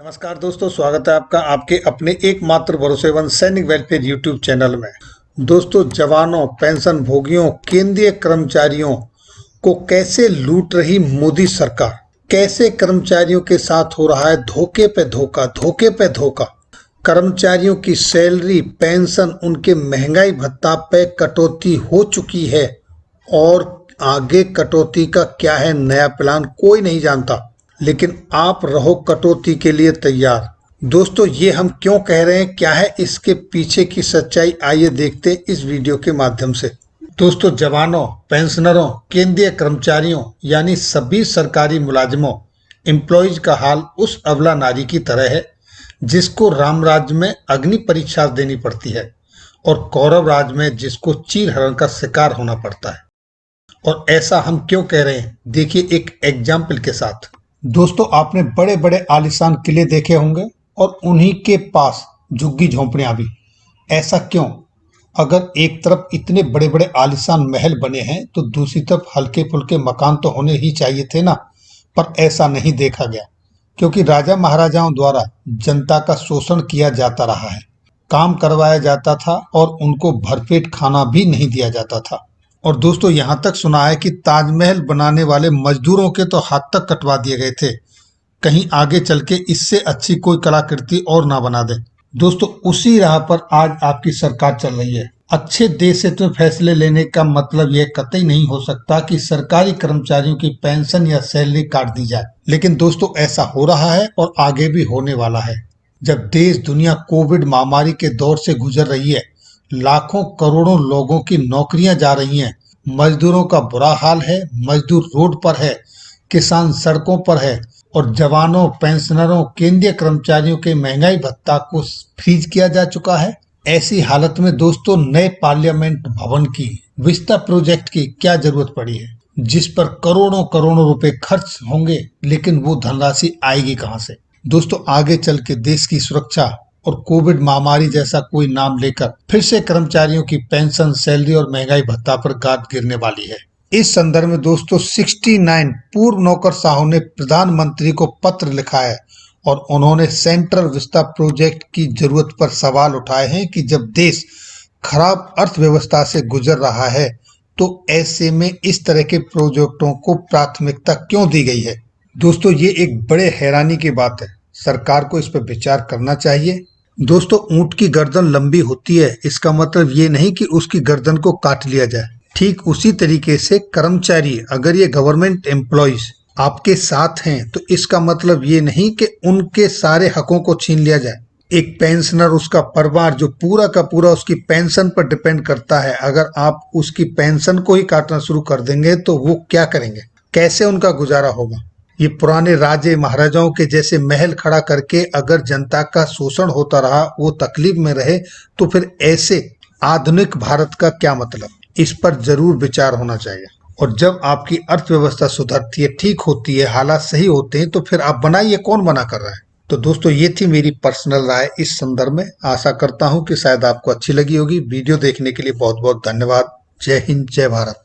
नमस्कार दोस्तों, स्वागत है आपका आपके अपने एकमात्र भरोसेमंद सैनिक वेलफेयर यूट्यूब चैनल में। दोस्तों, जवानों, पेंशन भोगियों, केंद्रीय कर्मचारियों को कैसे लूट रही मोदी सरकार, कैसे कर्मचारियों के साथ हो रहा है धोखे पे धोखा, धोखे पे धोखा। कर्मचारियों की सैलरी, पेंशन, उनके महंगाई भत्ता पे कटौती हो चुकी है और आगे कटौती का क्या है नया प्लान कोई नहीं जानता, लेकिन आप रहो कटौती के लिए तैयार। दोस्तों, ये हम क्यों कह रहे हैं, क्या है इसके पीछे की सच्चाई, आइए देखते हैं इस वीडियो के माध्यम से। दोस्तों, जवानों, पेंशनरों, केंद्रीय कर्मचारियों यानी सभी सरकारी मुलाजिमों, एम्प्लॉयज का हाल उस अबला नारी की तरह है जिसको राम राज्य में अग्नि परीक्षा देनी पड़ती है और कौरव राज्य में जिसको चीरहरण का शिकार होना पड़ता है। और ऐसा हम क्यों कह रहे हैं, देखिए एक एग्जाम्पल के साथ। दोस्तों, आपने बड़े बड़े आलीशान किले देखे होंगे और उन्हीं के पास झुग्गी झोंपड़ियां भी। ऐसा क्यों? अगर एक तरफ इतने बड़े बड़े आलीशान महल बने हैं तो दूसरी तरफ हल्के फुल्के मकान तो होने ही चाहिए थे ना, पर ऐसा नहीं देखा गया क्योंकि राजा महाराजाओं द्वारा जनता का शोषण किया जाता रहा है, काम करवाया जाता था और उनको भरपेट खाना भी नहीं दिया जाता था। और दोस्तों, यहाँ तक सुना है कि ताजमहल बनाने वाले मजदूरों के तो हाथ तक कटवा दिए गए थे, कहीं आगे चल के इससे अच्छी कोई कलाकृति और ना बना दे। दोस्तों, उसी राह पर आज आपकी सरकार चल रही है। अच्छे देश से तो फैसले लेने का मतलब यह कतई नहीं हो सकता कि सरकारी कर्मचारियों की पेंशन या सैलरी काट दी जाए, लेकिन दोस्तों ऐसा हो रहा है और आगे भी होने वाला है। जब देश दुनिया कोविड महामारी के दौर से गुजर रही है, लाखों करोड़ों लोगों की नौकरियां जा रही हैं, मजदूरों का बुरा हाल है, मजदूर रोड पर है, किसान सड़कों पर है और जवानों, पेंशनरों, केंद्रीय कर्मचारियों के महंगाई भत्ता को फ्रीज किया जा चुका है। ऐसी हालत में दोस्तों नए पार्लियामेंट भवन की, विस्ता प्रोजेक्ट की क्या जरूरत पड़ी है, जिस पर करोड़ों करोड़ों रुपए खर्च होंगे, लेकिन वो धनराशि आएगी कहां से? दोस्तों, आगे चल के देश की सुरक्षा और कोविड महामारी जैसा कोई नाम लेकर फिर से कर्मचारियों की पेंशन, सैलरी और महंगाई भत्ता पर गाज गिरने वाली है। इस संदर्भ में दोस्तों 69 पूर्व नौकरशाहों ने प्रधानमंत्री को पत्र लिखा है और उन्होंने सेंट्रल विस्ता प्रोजेक्ट की जरूरत पर सवाल उठाए हैं कि जब देश खराब अर्थव्यवस्था से गुजर रहा है तो ऐसे में इस तरह के प्रोजेक्टों को प्राथमिकता क्यों दी गई है। दोस्तों, ये एक बड़े हैरानी की बात है, सरकार को इस पर विचार करना चाहिए। दोस्तों, ऊंट की गर्दन लंबी होती है, इसका मतलब ये नहीं कि उसकी गर्दन को काट लिया जाए। ठीक उसी तरीके से कर्मचारी, अगर ये गवर्नमेंट एम्प्लॉइज आपके साथ हैं तो इसका मतलब ये नहीं कि उनके सारे हकों को छीन लिया जाए। एक पेंशनर, उसका परिवार जो पूरा का पूरा उसकी पेंशन पर डिपेंड करता है, अगर आप उसकी पेंशन को ही काटना शुरू कर देंगे तो वो क्या करेंगे, कैसे उनका गुजारा होगा? ये पुराने राजे महाराजाओं के जैसे महल खड़ा करके अगर जनता का शोषण होता रहा, वो तकलीफ में रहे, तो फिर ऐसे आधुनिक भारत का क्या मतलब? इस पर जरूर विचार होना चाहिए। और जब आपकी अर्थव्यवस्था सुधरती है, ठीक होती है, हालात सही होते हैं, तो फिर आप बनाइए, कौन मना कर रहा है? तो दोस्तों, ये थी मेरी पर्सनल राय इस संदर्भ में। आशा करता हूं कि शायद आपको अच्छी लगी होगी। वीडियो देखने के लिए बहुत बहुत धन्यवाद। जय हिंद, जय भारत।